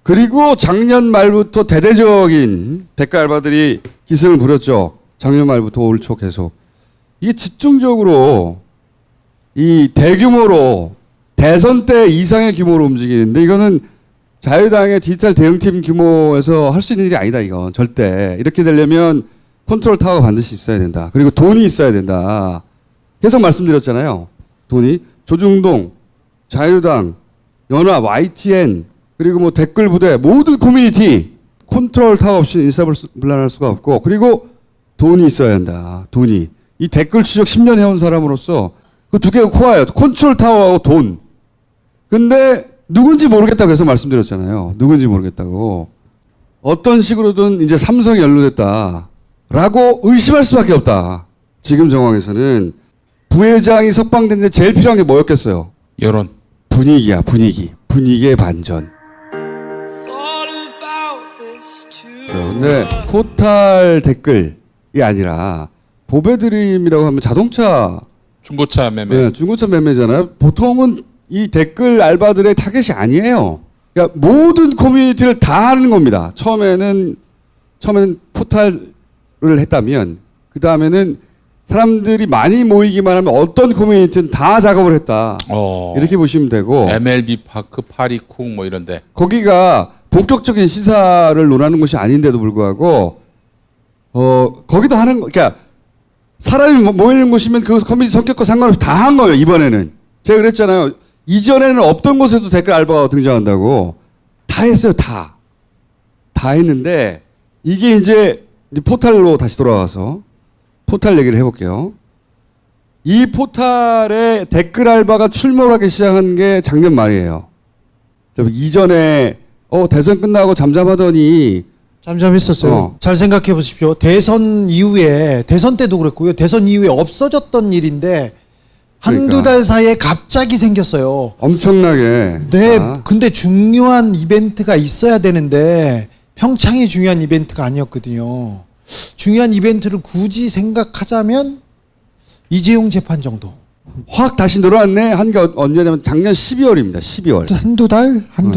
그리고 작년 말부터 대대적인 대가 알바들이 기승을 부렸죠. 작년 말부터 올 초 계속. 이게 집중적으로 이 대규모로 대선 때 이상의 규모로 움직이는데 이거는 자유당의 디지털 대응팀 규모에서 할 수 있는 일이 아니다, 이건. 절대. 이렇게 되려면 컨트롤 타워가 반드시 있어야 된다. 그리고 돈이 있어야 된다. 계속 말씀드렸잖아요. 돈이. 조중동, 자유당, 연합, YTN, 그리고 뭐 댓글 부대, 모든 커뮤니티 컨트롤 타워 없이 일사불란할 수가 없고, 그리고 돈이 있어야 한다. 돈이. 이 댓글 추적 10년 해온 사람으로서 그 두 개가 코어예요. 컨트롤 타워하고 돈. 근데 누군지 모르겠다고 해서 말씀드렸잖아요. 누군지 모르겠다고. 어떤 식으로든 이제 삼성이 연루됐다라고 의심할 수밖에 없다. 지금 정황에서는 부회장이 석방됐는데 제일 필요한 게 뭐였겠어요? 여론. 분위기야, 분위기. 분위기의 반전. 근데 포탈 댓글이 아니라 보배드림이라고 하면 자동차 중고차 매매. 네, 중고차 매매잖아요. 보통은 이 댓글 알바들의 타겟이 아니에요. 그러니까 모든 커뮤니티를 다 하는 겁니다. 처음에는 포탈을 했다면 그 다음에는 사람들이 많이 모이기만 하면 어떤 커뮤니티는 다 작업을 했다. 이렇게 보시면 되고 MLB 파크, 파리콩 뭐 이런데. 거기가 본격적인 시사를 논하는 것이 아닌데도 불구하고 거기도 하는 그러니까 사람이 모이는 곳이면 그 커뮤니티 성격과 상관없이 다 한 거예요. 이번에는 제가 그랬잖아요. 이전에는 없던 곳에도 댓글 알바가 등장한다고 다 했어요. 다 했는데 이게 이제 포탈로 다시 돌아와서 포탈 얘기를 해볼게요. 이 포탈에 댓글 알바가 출몰하기 시작한 게 작년 말이에요. 이전에 대선 끝나고 잠잠하더니 잠잠했었어요. 잘 생각해 보십시오. 대선 이후에, 대선 때도 그랬고요. 대선 이후에 없어졌던 일인데 한두 달 사이에 갑자기 생겼어요. 엄청나게. 네, 근데 중요한 이벤트가 있어야 되는데 평창이 중요한 이벤트가 아니었거든요. 중요한 이벤트를 굳이 생각하자면 이재용 재판 정도. 확 다시 늘어났네. 한 게 언제냐면 작년 12월입니다. 12월. 한두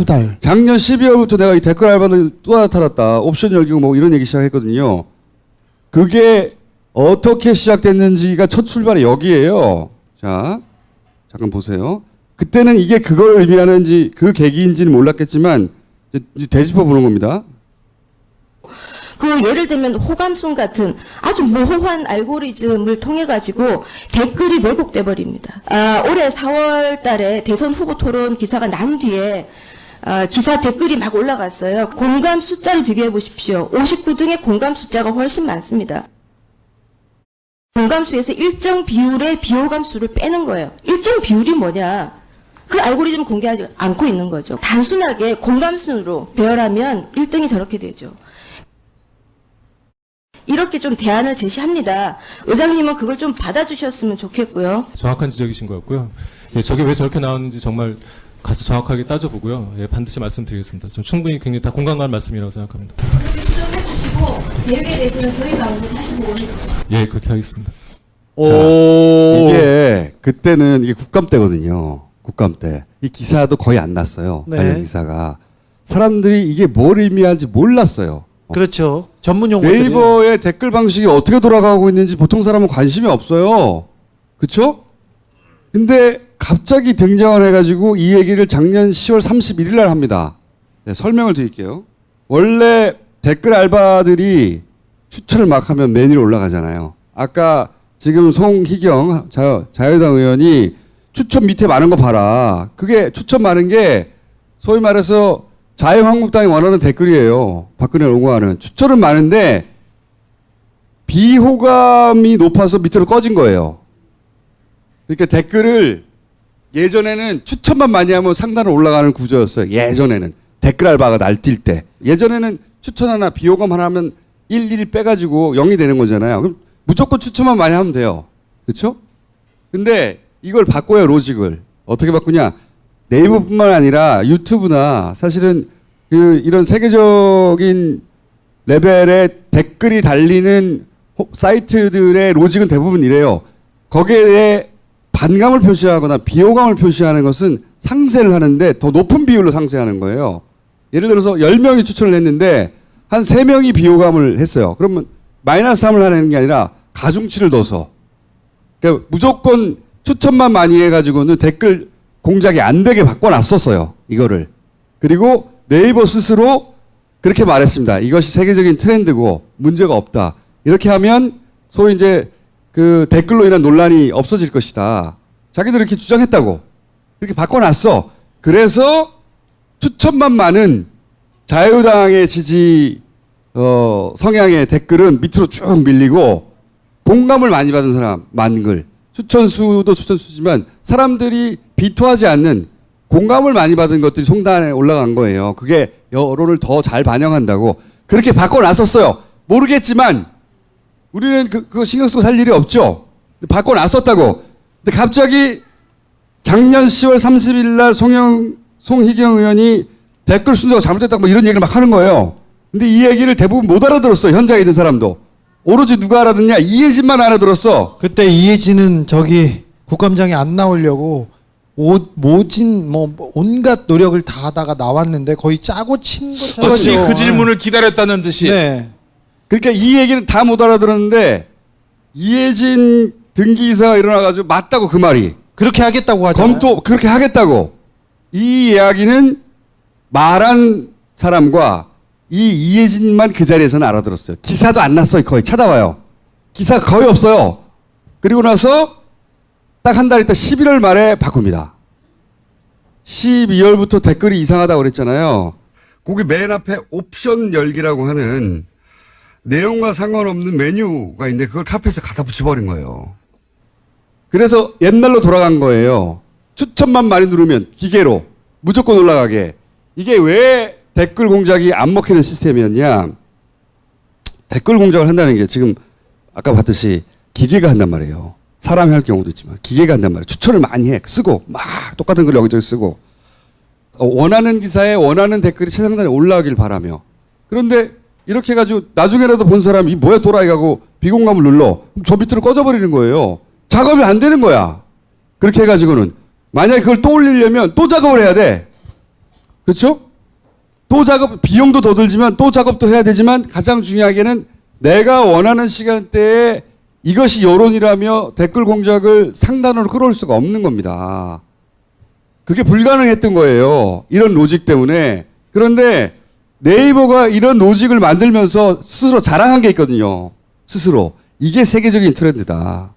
달. 작년 12월부터 내가 이 댓글 알바들 또 나타났다. 옵션 열기고 뭐 이런 얘기 시작했거든요. 그게 어떻게 시작됐는지가 첫 출발이 여기에요. 자, 잠깐 보세요. 그때는 이게 그걸 의미하는지 그 계기인지는 몰랐겠지만 이제 되짚어 보는 겁니다. 그 예를 들면 호감순 같은 아주 모호한 알고리즘을 통해 가지고 댓글이 왜곡돼 버립니다. 올해 4월 달에 대선 후보 토론 기사가 난 뒤에 기사 댓글이 막 올라갔어요. 공감 숫자를 비교해 보십시오. 59등의 공감 숫자가 훨씬 많습니다. 공감수에서 일정 비율의 비호감 수를 빼는 거예요. 일정 비율이 뭐냐? 그 알고리즘을 공개하지 않고 있는 거죠. 단순하게 공감순으로 배열하면 1등이 저렇게 되죠. 이렇게 좀 대안을 제시합니다. 의장님은 그걸 좀 받아주셨으면 좋겠고요. 정확한 지적이신 것 같고요. 예, 저게 왜 저렇게 나왔는지 정말 가서 정확하게 따져보고요. 예, 반드시 말씀드리겠습니다. 좀 충분히 굉장히 다 공감할 말씀이라고 생각합니다. 그렇게 수정해 주시고 계획에 대해서는 저희가 오늘 다시 보고 예, 그렇게 하겠습니다. 이게 그때는 이게 국감 때거든요. 국감 때. 이 기사도 거의 안 났어요. 네. 관련 기사가. 사람들이 이게 뭘 의미하는지 몰랐어요. 그렇죠. 전문 용어들이. 네이버의 댓글 방식이 어떻게 돌아가고 있는지 보통 사람은 관심이 없어요. 그쵸? 근데 갑자기 등장을 해가지고 이 얘기를 작년 10월 31일 날 합니다. 네, 설명을 드릴게요. 원래 댓글 알바들이 추천을 막 하면 메뉴로 올라가잖아요. 아까 지금 송희경 자유당 의원이 추천 밑에 많은 거 봐라. 그게 추천 많은 게 소위 말해서 자유한국당이 원하는 댓글이에요. 박근혜를 옹호하는. 추천은 많은데 비호감이 높아서 밑으로 꺼진 거예요. 그러니까 댓글을 예전에는 추천만 많이 하면 상단으로 올라가는 구조였어요. 예전에는. 댓글 알바가 날뛸 때. 예전에는 추천 하나 비호감 하나 하면 1 빼가지고 0이 되는 거잖아요. 그럼 무조건 추천만 많이 하면 돼요. 그렇죠? 근데 이걸 바꿔요. 로직을. 어떻게 바꾸냐. 네이버뿐만 아니라 유튜브나 사실은 이런 세계적인 레벨의 댓글이 달리는 사이트들의 로직은 대부분 이래요. 거기에 반감을 표시하거나 비호감을 표시하는 것은 상세를 하는데 더 높은 비율로 상세하는 거예요. 예를 들어서 10명이 추천을 했는데 한 3명이 비호감을 했어요. 그러면 마이너스 3을 하는 게 아니라 가중치를 넣어서. 그러니까 무조건 추천만 많이 해가지고는 댓글 공작이 안 되게 바꿔놨었어요. 이거를. 그리고 네이버 스스로 그렇게 말했습니다. 이것이 세계적인 트렌드고 문제가 없다. 이렇게 하면 소위 이제 그 댓글로 인한 논란이 없어질 것이다. 자기들이 이렇게 주장했다고. 이렇게 바꿔놨어. 그래서 추천만 많은 자유당의 지지 성향의 댓글은 밑으로 쭉 밀리고 공감을 많이 받은 사람 많은 글. 추천수도 추천수지만 사람들이 비토하지 않는 공감을 많이 받은 것들이 송단에 올라간 거예요. 그게 여론을 더 잘 반영한다고 그렇게 바꿔놨었어요. 모르겠지만 우리는 그거 신경 쓰고 살 일이 없죠. 바꿔놨었다고. 근데 갑자기 작년 10월 30일 날 송희경 의원이 댓글 순서가 잘못됐다고 뭐 이런 얘기를 막 하는 거예요. 근데 이 얘기를 대부분 못 알아들었어요. 현장에 있는 사람도. 오로지 누가 알아듣냐? 이혜진만 알아들었어. 그때 이혜진은 저기 국감장에 안 나오려고 모진 온갖 노력을 다 하다가 나왔는데 거의 짜고 친 것처럼. 마치 그 질문을 기다렸다는 듯이. 네. 그러니까 이 얘기는 다 못 알아들었는데 이혜진 등기이사가 일어나가지고 맞다고 그 말이. 그렇게 하겠다고 하잖아요. 검토 그렇게 하겠다고. 이 이야기는 말한 사람과 이 이혜진만 그 자리에서는 알아들었어요. 기사도 안 났어요. 거의 찾아봐요. 기사가 거의 없어요. 그리고 나서 딱 한 달 있다 11월 말에 바꿉니다. 12월부터 댓글이 이상하다고 그랬잖아요. 거기 맨 앞에 옵션 열기라고 하는 내용과 상관없는 메뉴가 있는데 그걸 카페에서 갖다 붙여버린 거예요. 그래서 옛날로 돌아간 거예요. 추천만 많이 누르면 기계로 무조건 올라가게. 이게 왜 댓글 공작이 안 먹히는 시스템이었냐. 댓글 공작을 한다는 게 지금 아까 봤듯이 기계가 한단 말이에요. 사람이 할 경우도 있지만 기계가 한단 말이에요. 추천을 많이 해. 쓰고 막 똑같은 글 여기저기 쓰고 원하는 기사에 원하는 댓글이 최상단에 올라가길 바라며. 그런데 이렇게 해가지고 나중에라도 본 사람이 뭐야 또라이 가고 비공감을 눌러. 그럼 저 밑으로 꺼져버리는 거예요. 작업이 안 되는 거야. 그렇게 해가지고는 만약에 그걸 또 올리려면 또 작업을 해야 돼. 그렇죠? 또 작업 비용도 더 들지만 또 작업도 해야 되지만 가장 중요하게는 내가 원하는 시간대에 이것이 여론이라며 댓글 공작을 상단으로 끌어올 수가 없는 겁니다. 그게 불가능했던 거예요. 이런 로직 때문에. 그런데 네이버가 이런 로직을 만들면서 스스로 자랑한 게 있거든요. 스스로. 이게 세계적인 트렌드다.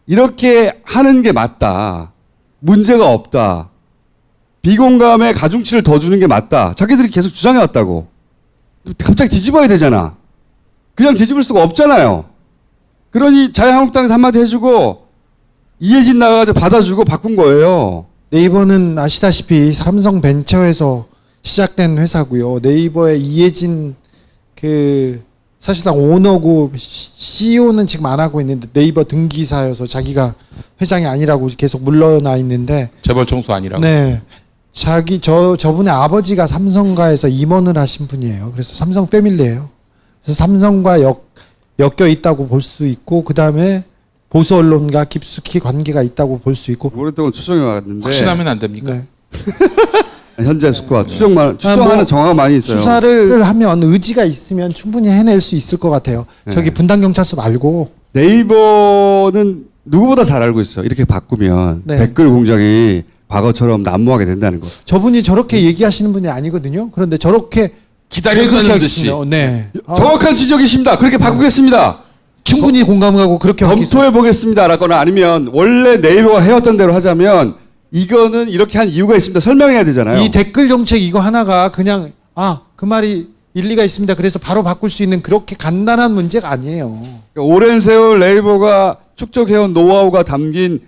이렇게 하는 게 맞다. 문제가 없다. 비공감에 가중치를 더 주는 게 맞다. 자기들이 계속 주장해왔다고. 갑자기 뒤집어야 되잖아. 그냥 뒤집을 수가 없잖아요. 그러니 자유한국당에서 한마디 해주고 이혜진 나가가지고 받아주고 바꾼 거예요. 네이버는 아시다시피 삼성벤처에서 시작된 회사고요. 네이버의 이혜진 그 사실상 오너고 CEO는 지금 안 하고 있는데 네이버 등기사여서 자기가 회장이 아니라고 계속 물러나 있는데. 재벌 총수 아니라고. 네. 저분의 아버지가 삼성가에서 임원을 하신 분이에요. 그래서 삼성 패밀리예요. 그래서 삼성과 엮여 있다고 볼 수 있고 그 다음에 보수 언론과 깊숙이 관계가 있다고 볼 수 있고. 오랫동안 추정해 왔는데 확신하면 안 됩니까? 네. 현재 스코어 추정하는 정화가 많이 있어요. 수사를 하면 의지가 있으면 충분히 해낼 수 있을 것 같아요. 네. 저기 분당 경찰서 말고. 네이버는 누구보다 잘 알고 있어. 이렇게 바꾸면 네. 댓글 공작이 과거처럼 난무하게 된다는 거. 저분이 저렇게 얘기하시는 분이 아니거든요. 그런데 저렇게 기다렸다는 그렇게 듯이. 하겠습니다. 네. 정확한 지적이십니다. 그렇게 바꾸겠습니다. 충분히 공감하고 그렇게 검토해 보겠습니다라거나 아니면 원래 네이버가 해왔던 대로 하자면 이거는 이렇게 한 이유가 있습니다. 설명해야 되잖아요. 이 댓글 정책 이거 하나가 그냥 그 말이 일리가 있습니다. 그래서 바로 바꿀 수 있는 그렇게 간단한 문제가 아니에요. 그러니까 오랜 세월 네이버가 축적해온 노하우가 담긴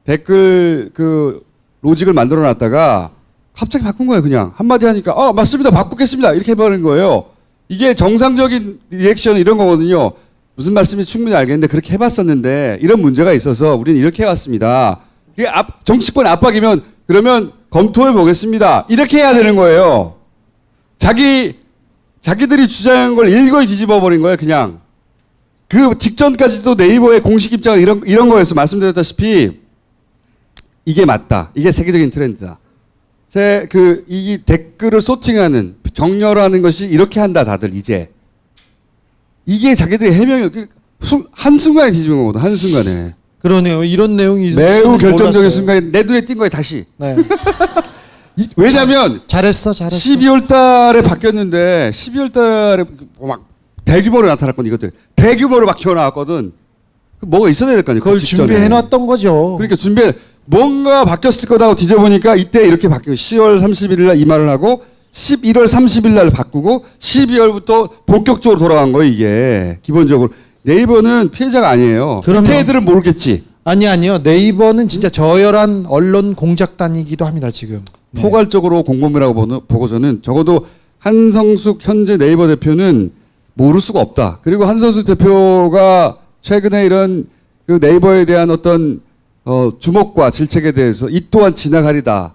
댓글 그 로직을 만들어 놨다가 갑자기 바꾼 거예요. 그냥 한마디 하니까 맞습니다. 바꾸겠습니다. 이렇게 해버린 거예요. 이게 정상적인 리액션 이런 거거든요. 무슨 말씀인지 충분히 알겠는데 그렇게 해봤었는데 이런 문제가 있어서 우리는 이렇게 해왔습니다. 이게 정치권 압박이면 그러면 검토해 보겠습니다. 이렇게 해야 되는 거예요. 자기들이 주장한 걸 일거에 뒤집어 버린 거예요. 그냥 그 직전까지도 네이버의 공식 입장은 이런 거였어. 말씀드렸다시피 이게 맞다. 이게 세계적인 트렌드다. 이 댓글을 소팅하는 정렬하는 것이 이렇게 한다 다들 이제 이게 자기들의 해명이 한순간에 뒤집은 거거든 한순간에 그러네요. 이런 내용이 매우 있었는지 결정적인 몰랐어요. 순간에 내 눈에 띈 거예요 다시 네. 왜냐면 잘했어. 12월 달에 바뀌었는데 12월 달에 막 대규모로 나타났거든 이것들 대규모로 막 튀어나왔거든 뭐가 있어야 될 거 아니에요 그걸 그 직전에. 준비해놨던 거죠. 그러니까 뭔가 바뀌었을 거다고 뒤져보니까 이때 이렇게 바뀌고 10월 31일 날 이 말을 하고 11월 30일 날 바꾸고 12월부터 본격적으로 돌아간 거예요 이게 기본적으로 네이버는 피해자가 아니에요. 그럼요. 밑에 애들은 모르겠지. 아니요. 네이버는 진짜 저열한 언론 공작단이기도 합니다 지금. 네. 포괄적으로 공범이라고 보고서는 적어도 한성숙 현재 네이버 대표는 모를 수가 없다. 그리고 한성숙 대표가 최근에 이런 그 네이버에 대한 어떤 주목과 질책에 대해서 이 또한 지나가리다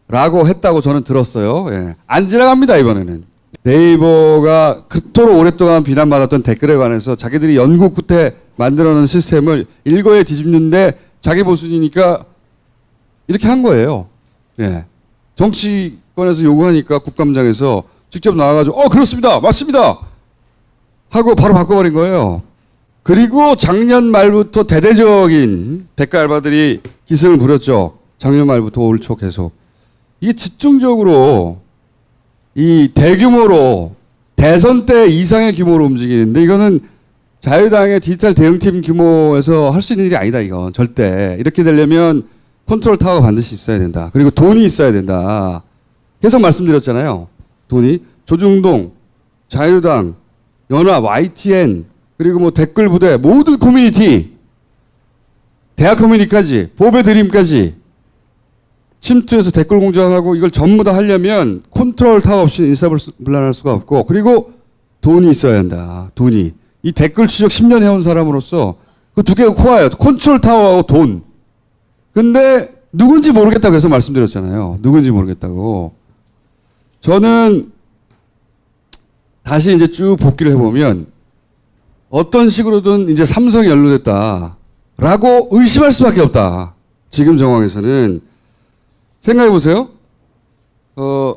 라고 했다고 저는 들었어요. 예. 안 지나갑니다 이번에는. 네이버가 그토록 오랫동안 비난받았던 댓글에 관해서 자기들이 연구 끝에 만들어놓은 시스템을 일거에 뒤집는데 자기 보수니까 이렇게 한 거예요. 예. 정치권에서 요구하니까 국감장에서 직접 나와가지고 그렇습니다 맞습니다 하고 바로 바꿔버린 거예요. 그리고 작년 말부터 대대적인 댓글 알바들이 기승을 부렸죠. 작년 말부터 올 초 계속 이게 집중적으로 이 대규모로 대선 때 이상의 규모로 움직이는데 이거는 자유당의 디지털 대응팀 규모에서 할 수 있는 일이 아니다 이건 절대. 이렇게 되려면 컨트롤 타워가 반드시 있어야 된다. 그리고 돈이 있어야 된다. 계속 말씀드렸잖아요. 돈이 조중동, 자유당, 연합, YTN 그리고 뭐 댓글 부대 모든 커뮤니티 대학 커뮤니티까지 보배 드림까지 침투해서 댓글 공작하고 이걸 전부 다 하려면 컨트롤 타워 없이 일사불란할 수가 없고 그리고 돈이 있어야 한다. 돈이. 이 댓글 추적 10년 해온 사람으로서 그 두 개가 코어예요. 컨트롤 타워하고 돈. 근데 누군지 모르겠다고 해서 말씀드렸잖아요. 누군지 모르겠다고. 저는 다시 이제 쭉 복귀를 해보면 어떤 식으로든 이제 삼성이 연루됐다라고 의심할 수밖에 없다. 지금 정황에서는. 생각해보세요.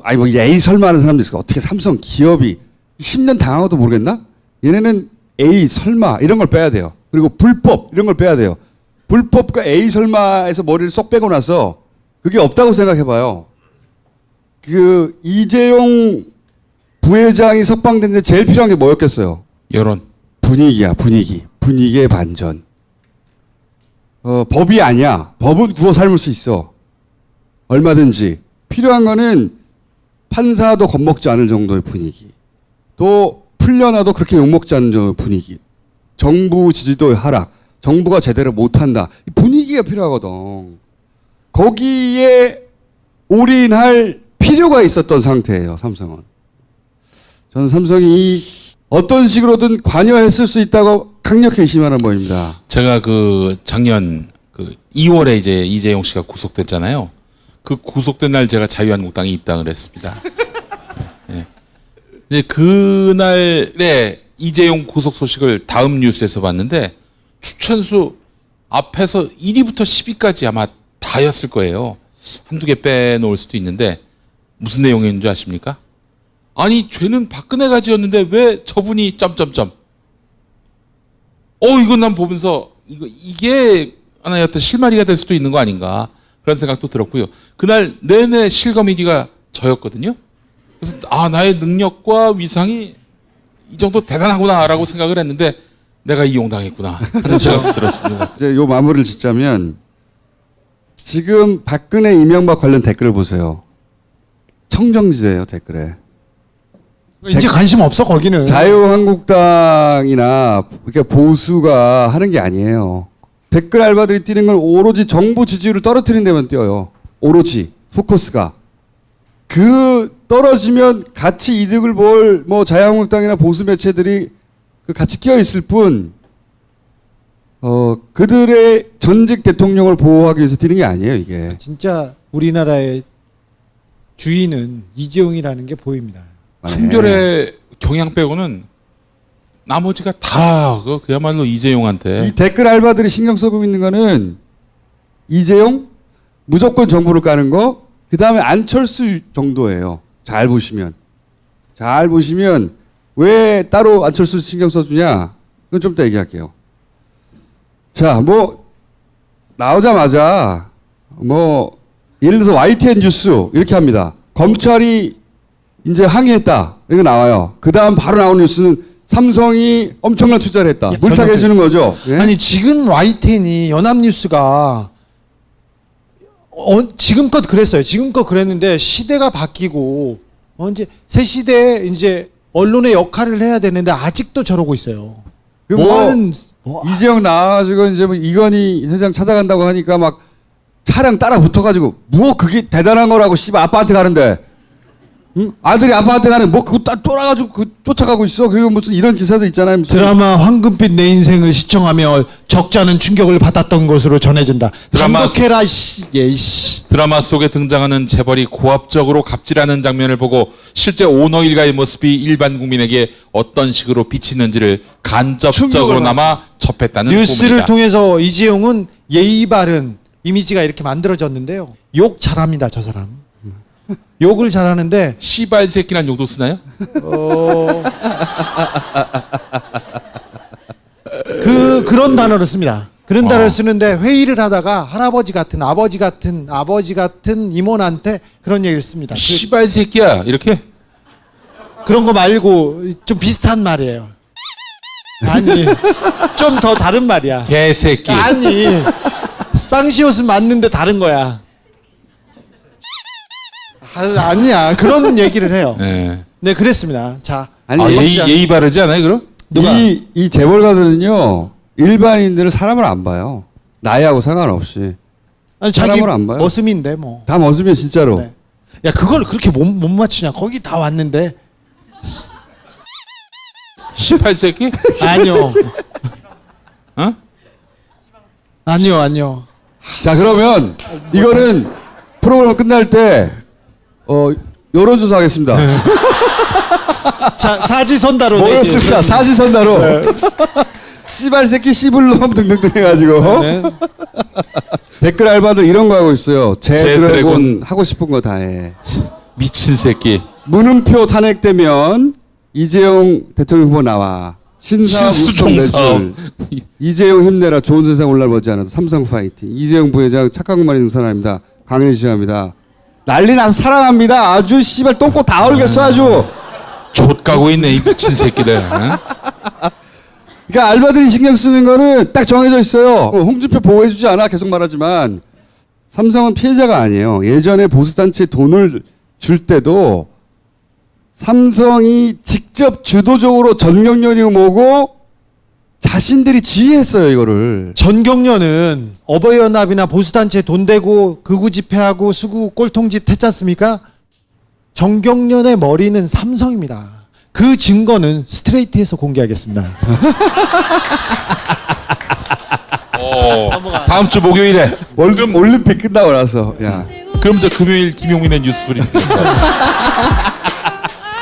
아니 뭐 에이 설마 하는 사람도 있을 거 어떻게 삼성 기업이 10년 당하고도 모르겠나? 얘네는 에이 설마 이런 걸 빼야 돼요. 그리고 불법 이런 걸 빼야 돼요. 불법과 에이 설마에서 머리를 쏙 빼고 나서 그게 없다고 생각해봐요. 그 이재용 부회장이 석방됐는데 제일 필요한 게 뭐였겠어요? 여론. 분위기야 분위기. 분위기의 반전. 법이 아니야. 법은 구워 삶을 수 있어. 얼마든지. 필요한 거는 판사도 겁먹지 않을 정도의 분위기. 또 풀려나도 그렇게 욕먹지 않는 정도의 분위기. 정부 지지도의 하락. 정부가 제대로 못한다. 이 분위기가 필요하거든. 거기에 올인할 필요가 있었던 상태예요. 삼성은. 저는 삼성이 어떤 식으로든 관여했을 수 있다고 강력히 의심하는 바입니다. 제가 그 작년 그 2월에 이제 이재용 씨가 구속됐잖아요. 그 구속된 날 제가 자유한국당에 입당을 했습니다. 네. 이제 그날에 이재용 구속 소식을 다음 뉴스에서 봤는데 추천수 앞에서 1위부터 10위까지 아마 다였을 거예요. 한두 개 빼놓을 수도 있는데 무슨 내용이었는지 아십니까? 아니 죄는 박근혜가 지었는데 왜 저분이 점점점. 이건 난 보면서 이게 하나의 어떤 실마리가 될 수도 있는 거 아닌가 그런 생각도 들었고요. 그날 내내 실검 1위가 저였거든요. 그래서 나의 능력과 위상이 이 정도 대단하구나라고 생각을 했는데 내가 이용당했구나 하는 생각이 들었습니다. 이제 요 마무리를 짓자면 지금 박근혜 이명박 관련 댓글을 보세요. 청정지대예요 댓글에. 이제 관심 없어 거기는. 자유한국당이나 이렇게 보수가 하는 게 아니에요. 댓글 알바들이 뛰는 건 오로지 정부 지지율을 떨어뜨리는 데만 뛰어요. 오로지 포커스가. 그 떨어지면 같이 이득을 볼 뭐 자유한국당이나 보수 매체들이 그 같이 끼어 있을 뿐 그들의 전직 대통령을 보호하기 위해서 뛰는 게 아니에요 이게. 진짜 우리나라의 주인은 이재용이라는 게 보입니다. 한결의 경향 빼고는 나머지가 다 그야말로 이재용한테. 이 댓글 알바들이 신경 쓰고 있는 거는 이재용 무조건 정부를 까는 거 그 다음에 안철수 정도예요. 잘 보시면 왜 따로 안철수 신경 써주냐? 그건 좀 이따 얘기할게요. 자, 뭐 나오자마자 뭐 예를 들어서 YTN 뉴스 이렇게 합니다. 검찰이 이제 항의했다 이거 나와요. 그 다음 바로 나오는 뉴스는 삼성이 엄청난 투자를 했다. 물타기 해주는 거죠. 예? 아니 지금 YTN이 연합뉴스가 지금껏 그랬어요. 지금껏 그랬는데 시대가 바뀌고 이제 새 시대에 이제 언론의 역할을 해야 되는데 아직도 저러고 있어요. 그 뭐하는 이재용 나와가지고 이제 뭐 이건희 회장 찾아간다고 하니까 막 차량 따라 붙어가지고 뭐 그게 대단한 거라고 씨발 아빠한테 가는데 응? 아들이 아빠한테 가는 뭐 그거 딱 쫄아가지고 그 쫓아가고 있어. 그리고 무슨 이런 기사들 있잖아요. 무슨 드라마 황금빛 내 인생을 시청하며 적잖은 충격을 받았던 것으로 전해진다. 드라마 감독해라 씨. 예, 씨. 드라마 속에 등장하는 재벌이 고압적으로 갑질하는 장면을 보고 실제 오너 일가의 모습이 일반 국민에게 어떤 식으로 비치는지를 간접적으로나마 접했다는 뉴스를 소문이다. 통해서 이재용은 예의 바른 이미지가 이렇게 만들어졌는데요. 욕 잘합니다, 저 사람. 욕을 잘하는데 시발 새끼란 욕도 쓰나요? 그런 단어를 씁니다. 그런 단어를 쓰는데 회의를 하다가 할아버지 같은 아버지 같은 임원한테 그런 얘기를 씁니다. 시발 새끼야 이렇게? 그런 거 말고 좀 비슷한 말이에요. 아니 좀 더 다른 말이야. 개새끼. 아니 쌍시옷은 맞는데 다른 거야. 아니야 그런 얘기를 해요. 네. 네 그랬습니다. 자 아니 아, 예의- 예의 바르지 않아요 그럼? 누가? 이 재벌가들은요 일반인들은 사람을 안 봐요. 나이하고 상관없이 아니, 자기 사람을 안 봐요. 머슴인데 뭐. 다 멋으면 진짜로. 네. 야 그걸 그렇게 못 맞추냐? 거기 다 왔는데. 시발 새끼? 아니요. 어? 아니요. 자 그러면 이거는 프로그램 끝날 때 여론조사 하겠습니다. 자 사지선다로 뭐였습니까? 사지선다로. 씨발 새끼 씨불놈 등등등 해가지고 네. 댓글 알바들 이런 거 하고 있어요. 제 드래곤 드래곤. 하고 싶은 거 다 해. 미친 새끼. 문은표 탄핵되면 이재용 대통령 후보 나와. 신사업 신수종 우선 사업. 매출. 이재용 힘내라. 좋은 세상 올날 머지않아서 삼성 파이팅. 이재용 부회장 착한 것만 있는 사람입니다. 강연히 지지합니다. 난리 나서 사랑합니다. 아주 씨발 똥꼬 다 얼겠어 아주. 좆 가고 있네 이 미친 새끼들. 응? 그러니까 알바들이 신경 쓰는 거는 딱 정해져 있어요. 홍준표 보호해주지 않아 계속 말하지만 삼성은 피해자가 아니에요. 예전에 보수단체에 돈을 줄 때도 삼성이 직접 주도적으로 전경련이 모고 자신들이 지휘했어요 이거를. 전경련은 어버이연합이나 보수단체 돈 대고 극우 집회하고 수구 꼴통짓 했지 않습니까? 전경련의 머리는 삼성입니다. 그 증거는 스트레이트에서 공개하겠습니다. 다음 주 목요일에. 올림픽 끝나고 나서 야 그럼 저 금요일 김용민의 뉴스 브리핑.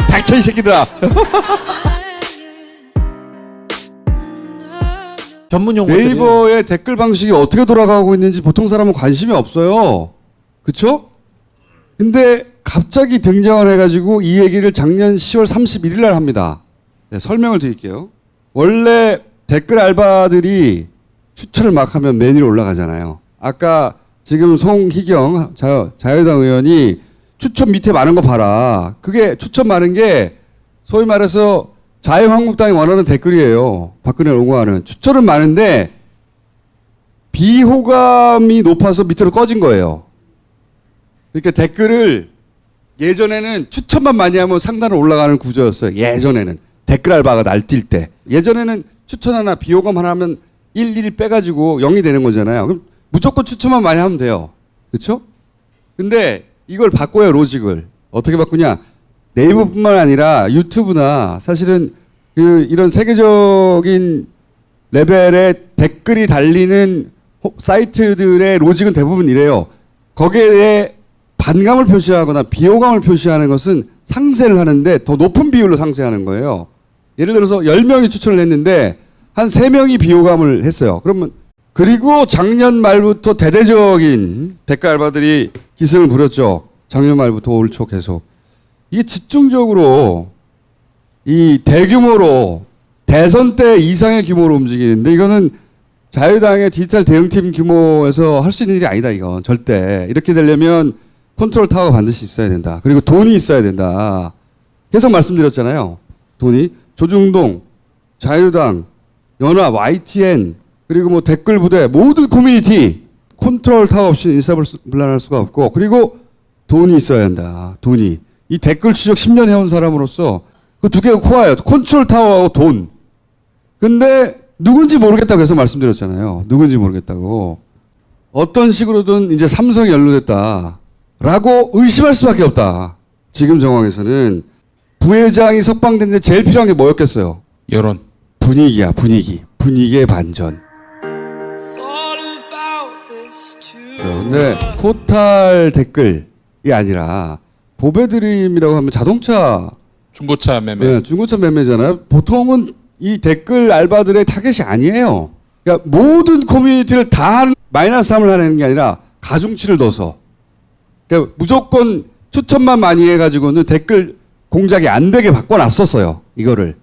닥쳐 이 새끼들아. 전문 용어들이 네이버의 댓글 방식이 어떻게 돌아가고 있는지 보통 사람은 관심이 없어요. 그쵸? 근데 갑자기 등장을 해가지고 이 얘기를 작년 10월 31일 날 합니다. 네, 설명을 드릴게요. 원래 댓글 알바들이 추천을 막 하면 메뉴로 올라가잖아요. 아까 지금 송희경 자유당 의원이 추천 밑에 많은 거 봐라. 그게 추천 많은 게 소위 말해서 자유한국당이 원하는 댓글이에요. 박근혜를 옹호하는. 추천은 많은데 비호감이 높아서 밑으로 꺼진 거예요. 그러니까 댓글을 예전에는 추천만 많이 하면 상단으로 올라가는 구조였어요. 예전에는. 댓글 알바가 날뛸 때. 예전에는 추천 하나 비호감 하나 하면 1 빼가지고 0이 되는 거잖아요. 그럼 무조건 추천만 많이 하면 돼요. 그렇죠? 근데 이걸 바꿔요. 로직을. 어떻게 바꾸냐. 네이버뿐만 아니라 유튜브나 사실은 이런 세계적인 레벨의 댓글이 달리는 사이트들의 로직은 대부분 이래요. 거기에 반감을 표시하거나 비호감을 표시하는 것은 상세를 하는데 더 높은 비율로 상세하는 거예요. 예를 들어서 10명이 추천을 했는데 한 3명이 비호감을 했어요. 그러면 그리고 작년 말부터 대대적인 댓글 알바들이 기승을 부렸죠. 작년 말부터 올 초 계속. 이게 집중적으로 이 대규모로 대선 때 이상의 규모로 움직이는데 이거는 자유당의 디지털 대응팀 규모에서 할 수 있는 일이 아니다, 이건. 절대. 이렇게 되려면 컨트롤 타워가 반드시 있어야 된다. 그리고 돈이 있어야 된다. 계속 말씀드렸잖아요. 돈이. 조중동, 자유당, 연합, YTN, 그리고 뭐 댓글 부대, 모든 커뮤니티 컨트롤 타워 없이 일사불란할 수가 없고, 그리고 돈이 있어야 한다. 돈이. 이 댓글 추적 10년 해온 사람으로서 그 두 개가 코어예요. 컨트롤 타워하고 돈. 근데 누군지 모르겠다고 해서 말씀드렸잖아요. 누군지 모르겠다고. 어떤 식으로든 이제 삼성이 연루됐다라고 의심할 수밖에 없다. 지금 정황에서는 부회장이 석방됐는데 제일 필요한 게 뭐였겠어요? 여론. 분위기야, 분위기. 분위기의 반전. 근데 포탈 댓글이 아니라 보배드림이라고 하면 자동차 중고차 매매. 네, 중고차 매매잖아요. 보통은 이 댓글 알바들의 타겟이 아니에요. 그러니까 모든 커뮤니티를 다 마이너스 3을 하는 게 아니라 가중치를 넣어서. 그러니까 무조건 추천만 많이 해가지고는 댓글 공작이 안 되게 바꿔놨었어요. 이거를.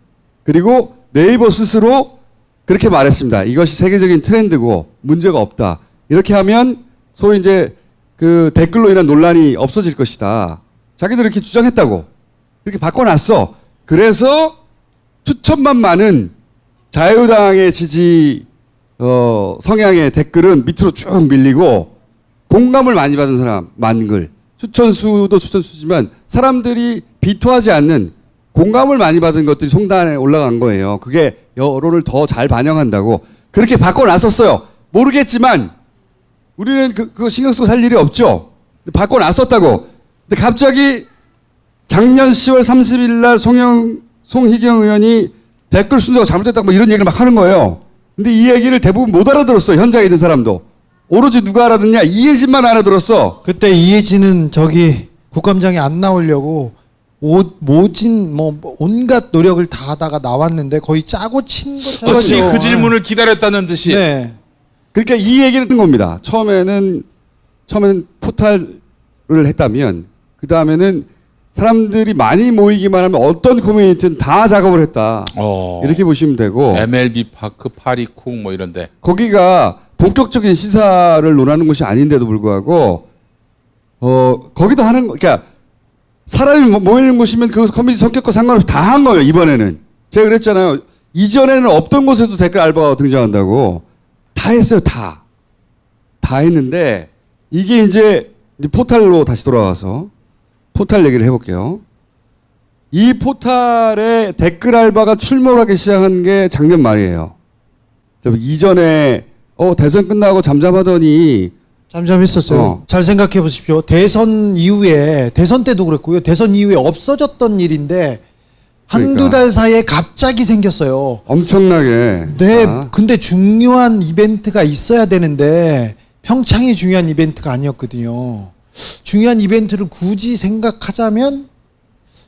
그리고 네이버 스스로 그렇게 말했습니다. 이것이 세계적인 트렌드고 문제가 없다. 이렇게 하면 소위 이제 그 댓글로 인한 논란이 없어질 것이다. 자기들 이렇게 주장했다고. 이렇게 바꿔놨어. 그래서 추천만 많은 자유당의 지지 성향의 댓글은 밑으로 쭉 밀리고 공감을 많이 받은 사람 많은 글. 추천수도 추천수지만 사람들이 비토하지 않는 공감을 많이 받은 것들이 송단에 올라간 거예요. 그게 여론을 더 잘 반영한다고 그렇게 바꿔놨었어요. 모르겠지만 우리는 그거 신경 쓰고 살 일이 없죠. 바꿔놨었다고. 근데 갑자기 작년 10월 30일 날 송희경 의원이 댓글 순서가 잘못됐다고 뭐 이런 얘기를 막 하는 거예요. 근데 이 얘기를 대부분 못 알아들었어. 현장에 있는 사람도. 오로지 누가 알아듣냐? 이혜진만 알아들었어. 그때 이혜진은 저기 국감장에 안 나오려고 모진 뭐 온갖 노력을 다 하다가 나왔는데 거의 짜고 친 것처럼. 마치 그 질문을 기다렸다는 듯이. 네. 그러니까 이 얘기를 했던 겁니다. 처음에는 포탈을 했다면 그 다음에는 사람들이 많이 모이기만 하면 어떤 커뮤니티는 다 작업을 했다. 이렇게 보시면 되고 MLB 파크, 파리콩 뭐 이런데. 거기가 본격적인 시사를 논하는 곳이 아닌데도 불구하고 거기도 하는 그러니까 사람이 모이는 곳이면 그 커뮤니티 성격과 상관없이 다 한 거예요. 이번에는 제가 그랬잖아요. 이전에는 없던 곳에도 댓글 알바가 등장한다고 다 했어요. 다 했는데 이게 이제 포탈로 다시 돌아가서 포탈 얘기를 해볼게요. 이 포탈에 댓글 알바가 출몰하기 시작한 게 작년 말이에요. 이전에 대선 끝나고 잠잠하더니 잠잠했었어요. 잘 생각해 보십시오. 대선 이후에 대선 때도 그랬고요. 대선 이후에 없어졌던 일인데 한두 달 사이에 갑자기 생겼어요. 엄청나게. 네, 근데 중요한 이벤트가 있어야 되는데 평창이 중요한 이벤트가 아니었거든요. 중요한 이벤트를 굳이 생각하자면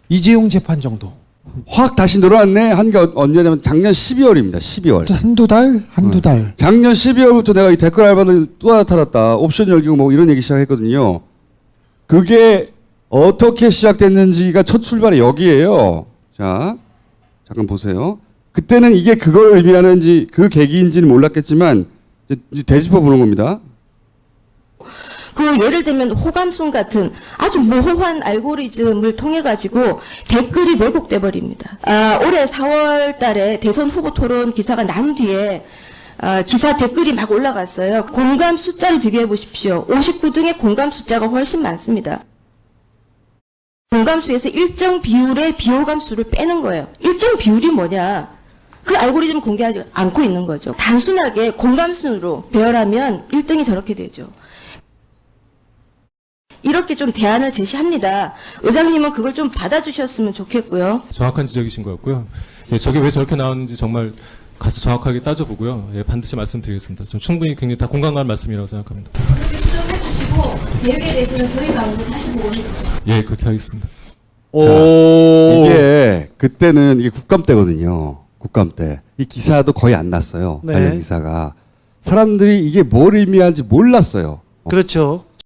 이재용 재판 정도. 확 다시 늘어났네. 한 게 언제냐면 작년 12월입니다. 12월. 한두 달. 작년 12월부터 내가 이 댓글 알바들 또 나타났다. 옵션 열기고 뭐 이런 얘기 시작했거든요. 그게 어떻게 시작됐는지가 첫 출발이 여기에요. 자, 잠깐 보세요. 그때는 이게 그걸 의미하는지 그 계기인지는 몰랐겠지만 이제 되짚어 보는 겁니다. 그 예를 들면 호감순 같은 아주 모호한 알고리즘을 통해 가지고 댓글이 왜곡돼 버립니다. 올해 4월 달에 대선 후보 토론 기사가 난 뒤에 기사 댓글이 막 올라갔어요. 공감 숫자를 비교해 보십시오. 59등의 공감 숫자가 훨씬 많습니다. 공감수에서 일정 비율의 비호감수를 빼는 거예요. 일정 비율이 뭐냐? 그 알고리즘을 공개하지 않고 있는 거죠. 단순하게 공감순으로 배열하면 1등이 저렇게 되죠. 이렇게 좀 대안을 제시합니다. 의장님은 그걸 좀 받아주셨으면 좋겠고요. 정확한 지적이신 것 같고요. 예, 저게 왜 저렇게 나왔는지 정말 가서 정확하게 따져보고요. 예, 반드시 말씀드리겠습니다. 좀 충분히 굉장히 다 공감 가는 말씀이라고 생각합니다. 그렇게 수정해 주시고 계획에 대해서는 저희 방으로 다시 보고 해주세요. 예, 그렇게 하겠습니다. 이게 그때는 이게 국감 때거든요. 국감 때. 이 기사도 거의 안 났어요. 네. 관련 기사가. 사람들이 이게 뭘 의미하는지 몰랐어요. 그렇죠.